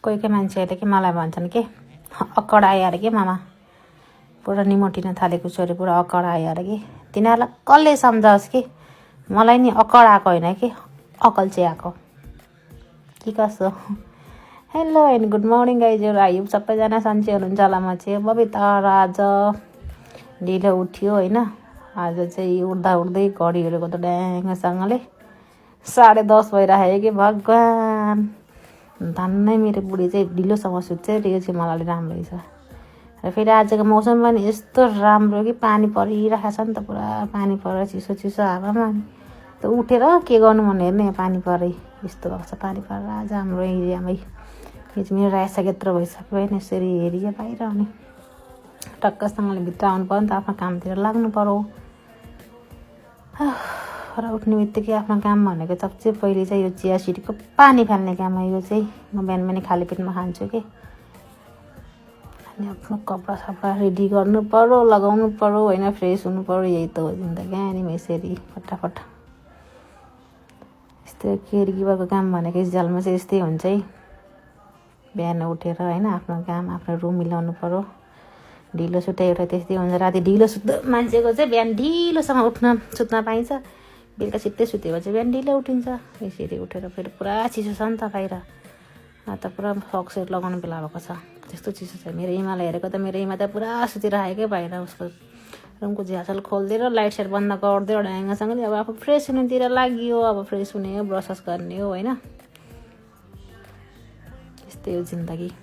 कोही कोही मान्छेहरूले के मलाई भन्छन् कि अक्कड आयो अरे कि मामा पुरा निमोटिन थालेको छु अरे पुरा अक्कड आयो अरे कि तिनीहरूलाई कसले सम्झाओस् कि मलाई नि अक्कड आएको होइन कि अकल चाहिँ आएको कि कसो। हेलो एन्ड गुड मर्निङ गाइजहरू। आयो सबैजना सन्चै हुनुहुन्छ होला। म चाहिँ बबिता आज ढिलो उठ्यो होइन। आज चाहिँ उठ्दा उठ्दै घडी हेरेको त ड्याङसँगले 10:30 भइरहेको कि भगवान् धन्नै मेरो बुढी चाहिँ ढिलोसम्म सुत्छ। त्यो चाहिँ मलाई राम्रो छ। र फेरि आजको मौसम पनि यस्तो राम्रो कि पानी परिरहेको छ नि त पुरा पानी परेर चिसो चिसो हावामा त उठेर के गर्नु मन हेर्ने पानी परे यस्तो भएको छ। पानी परेर आज हाम्रो एरियामै यो चाहिँ मेरो रायसा क्षेत्र भइसक्यो होइन। यसरी हेरियो बाहिर अनि टक्कसँगले भित्र आउनु पऱ्यो नि त आफ्नो कामतिर लाग्नु पर्यो। र उठ्ने बित्तिकै आफ्नो काम भनेको सबसे पहिले चाहिँ यो चिया सिडीको पानी फाल्ने काम हो। यो चाहिँ म बिहान बिहानै खाली पेटमा खान्छु कि। अनि आफ्नो कपडा सपडा रेडी गर्नु पर्यो लगाउनु पर्यो होइन फ्रेस हुनु पर्यो। यही त हो जिन्दगी अनि यसरी फटाफट यस्तो केयरगिभरको काम भनेको जालमा चाहिँ यस्तै हुन्छ है। बिहान उठेर होइन आफ्नो काम आफ्नो रुम मिलाउनु पर्यो। ढिलो सुते एउटा त्यस्तै हुन्छ। राति ढिलो सुत्दा मान्छेको चाहिँ बिहान ढिलोसँग सुत्न पाइन्छ। बेलुका छिट्टै सुतेको चाहिँ बिहान ढिलो उठिन्छ। यसरी उठेर फेरि पुरा चिसो छ नि त बाहिर त पुरा सक्सेट लगाउनु बेला भएको छ। त्यस्तो चिसो छ। मेरो इमालाई हेरेको त मेरो इमा त पुरा सुतिरहेकै बाहिर उसको रुमको झ्यासल खोलिदिएर लाइट सेट बन्द गरिदियो ढ्याङ्गसँगले। अब आफू फ्रेस हुनुतिर लाग्यो। अब फ्रेस हुने हो ब्रस गर्ने हो होइन। यस्तै हो जिन्दगी।